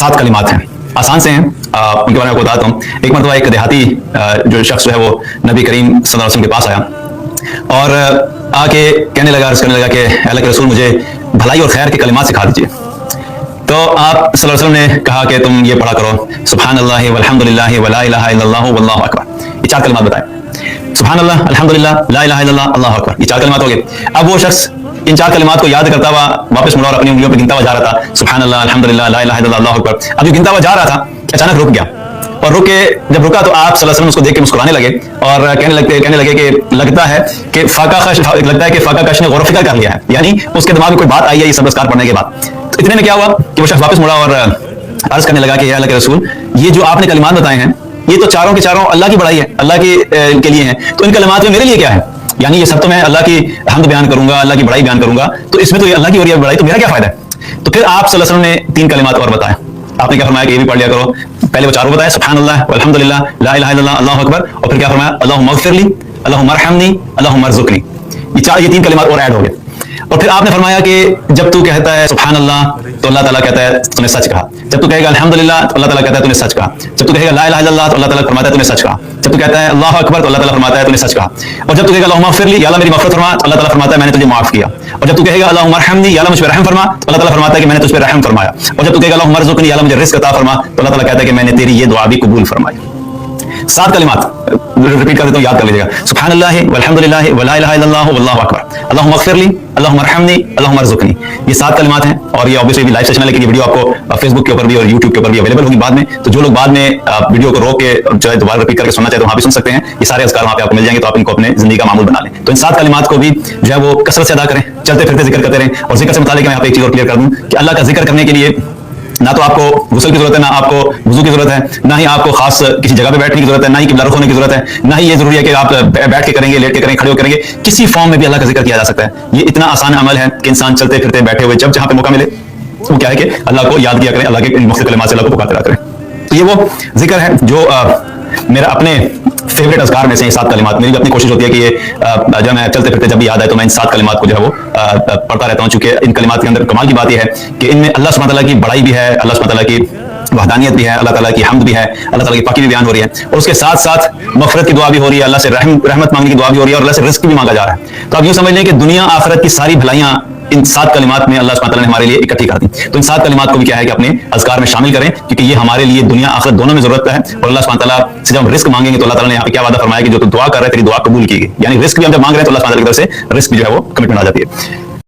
7 कलिमात हैं, आसान से हैं, उनके बारे में आपको बताता हूँ। एक मरतबा एक देहाती जो शख्स जो है वो नबी करीम सल्लल्लाहु अलैहि वसल्लम के पास आया और आके कहने लगा, अर्ज करने लगा कि अल्लाह के रसूल मुझे भलाई और खैर के कलिमात सिखा दीजिए। तो आप सल्लल्लाहु अलैहि वसल्लम ने कहा कि तुम ये पढ़ा करो, सुभान अल्लाह वल्हम्दुलिल्लाह वला इलाहा इल्लल्लाह वल्लाहु अकबर। ये 4 कलिमात बताए, सुभान अल्लाह, अल्हम्दुलिल्लाह, ला इलाहा इल्लल्लाह, अल्लाहु अकबर। ये 4 कलिमात हो गए। अब वो शख्स इन 4 कलिमात को याद करता हुआ वापस मुड़ा और अपनी उंगलियों पर गिनता हुआ जा रहा था, सुभान अल्लाह, अल्हम्दुलिल्लाह, ला इलाहा इल्लल्लाह, अल्लाहु अकबर। अब जो गिनता हुआ जा रहा था अचानक रुक गया, और रुक के जब रुका तो आप सल्लल्लाहु अलैहि वसल्लम उसको देख के मुस्कुराने लगे और कहने लगे कि लगता है कि फाका कश ने गौर फिक्र कर लिया है, यानी उसके दिमाग में कोई बात आई है ये सब अस्कार पढ़ने के बाद। तो इतने में क्या हुआ कि वो शख्स वापस मुड़ा और अर्ज करने लगा कि या अल्लाह के रसूल, ये जो आपने कलिमात बताए हैं ये तो चारों के चारों अल्लाह की बड़ाई है, अल्लाह के लिए है, तो इन कलिमात में मेरे लिए क्या है? यानी ये सब तो मैं अल्लाह की हम्द बयान करूंगा, अल्लाह की बड़ाई बयान करूंगा, तो इसमें तो ये अल्लाह की हो रही है बड़ाई, तो मेरा क्या फायदा है? तो फिर आप सल्लल्लाहु अलैहि वसल्लम ने 3 कलिमात और बताया। आपने क्या फरमाया कि ये भी पढ़ लिया करो। पहले वो चारों बताया, सुभान अल्लाह वल्हम्दुलिल्लाह, ला इलाहा इल्लल्लाह, अल्लाहु अकबर, और फिर क्या फरमाया, अल्लाहुम्मा अग़फ़िरली, अल्लाहुम्मा अरहमनी, अल्लाहुम्मा अर्ज़ुक़नी। ये 3 कलिमात और ऐड हो गए। और फिर आपने फरमाया कि जब तू कहता है सुभान अल्लाह तो अल्लाह ताला कहता है तूने सच कहा, जब तू कहेगा अल्हम्दुलिल्लाह तो अल्लाह ताला कहता है तूने सच कहा, जब तू कहेगा ला इलाहा इल्लल्लाह तो अल्लाह ताला फरमाता है तूने सच कहा, जब तू कहता है अल्लाहु अकबर तो अल्लाह ताला फरमाता है तूने सच कहा, और जब तू कहेगा अल्लाहुम्मा अग़फ़िरली, या अल्लाह मेरी मग़फ़िरत फरमा, तो अल्लाह ताला फरमाता है मैंने तुझे माफ किया, और जब तू कहेगा अल्लाहुम्मा अरहमनी, या अल्लाह मुझ पर रहम फरमा, तो अल्लाह ताला फरमाता है कि मैंने तुझ पर रहम फरमाया, और जब तू कहेगा अल्लाहुम्मा अर्ज़ुक़नी, या अल्लाह मुझे रिज़्क़ अता फरमा, तो अल्लाह ताला कहता है कि मैंने तेरी ये दुआ भी कबूल फरमाई। 7 कलिमात रिपीट कर देता हूँ, याद कर लीजिएगा, सुभान अल्लाह वल्हम्दुलिल्लाह वला इलाहा इल्लल्लाह वल्लाहु अकबर, अल्लाहुम्मा अग़फ़िरली, अल्लाहुम्मा अरहमनी, अल्लाहुम्मा अर्ज़ुक़नी। ये 7 कलिमात हैं और ये ऑब्वियसली भी लाइव सेशन है, लेकिन ये वीडियो आपको फेसबुक के ऊपर भी और यूट्यूब के ऊपर भी अवेलेबल होगी बाद में। तो जो लोग बाद में वीडियो को रोक के जो है दोबारा रिपीट करके सुनना चाहते हैं वहाँ भी सुन सकते हैं। ये सारे अज़कार वहाँ पे आपको मिल जाएंगे, तो आप इनको अपने जिंदगी का मामूल बना लें। तो इन 7 कलिमात को भी जो है वो कसरत से अदा करें, चलते फिरते जिक्र करते रहें। और जिक्र से मुतालिक मैं यहाँ पे एक चीज़ और क्लियर कर दूँ कि अल्लाह का जिक्र करने के लिए ना तो आपको गुस्ल की जरूरत है, ना आपको वुजू की जरूरत है, ना ही आपको खास किसी जगह पे बैठने की जरूरत है, ना ही किबला रुख होने की जरूरत है, ना ही ये जरूरी है कि आप बैठ के करेंगे, लेट के करेंगे, खड़े होकर करेंगे। किसी फॉर्म में भी अल्लाह का जिक्र किया जा सकता है। ये इतना आसान अमल है कि इंसान चलते फिरते बैठे हुए जब जहां पे मौका मिले वो क्या है कि अल्लाह को याद किया करें, अल्लाह के मुख्तलिफ कलिमात से अल्लाह को पुकारते रहा करें। तो ये वो जिक्र है जो मेरा अपने फेवरेट अज़कार में से 7 कलिमात, मेरी भी अपनी कोशिश होती है कि ये जब मैं चलते फिरते जब भी याद आए तो मैं इन 7 कलिमात को जो है वो पढ़ता रहता हूँ। चूंकि इन कलिमात के अंदर कमाल की बात यह है कि इनमें अल्लाह सुब्हानहू व तआला की बड़ाई भी है, अल्लाह सुब्हानहू व तआला की वहदानियत भी है, अल्लाह ताला की हम्द भी है, अल्लाह ताला की पाकी भी बयान हो रही है, और उसके साथ साथ मग़फ़िरत की दुआ भी हो रही है, अल्लाह से रहमत मांगने की दुआ भी हो रही है, और अल्लाह से रिज़्क़ भी मांगा जा रहा है। तो आप यूँ समझ लें कि दुनिया आखिरत की सारी भलाइयाँ इन 7 कलिमात में अल्लाह सुब्हानहू व तआला ने हमारे लिए इकट्ठी कर दी। तो इन 7 कलिमात को भी क्या है कि अपने अज़कार में शामिल करें, क्योंकि ये हमारे लिए दुनिया आखिरत दोनों में जरूरत है। और अल्लाह सुब्हानहू व तआला से जब रिज़्क़ मांगेंगे तो अल्लाह ताला ने यहाँ पे क्या वादा फरमाया कि जो तू दुआ कर रहा है तेरी दुआ कबूल की गई, यानी रिज़्क़ भी हम जब मांग रहे हैं तो अल्लाह सुब्हानहू व तआला की तरफ से रिज़्क़ भी जो है वो कमिटमेंट आ जाती है।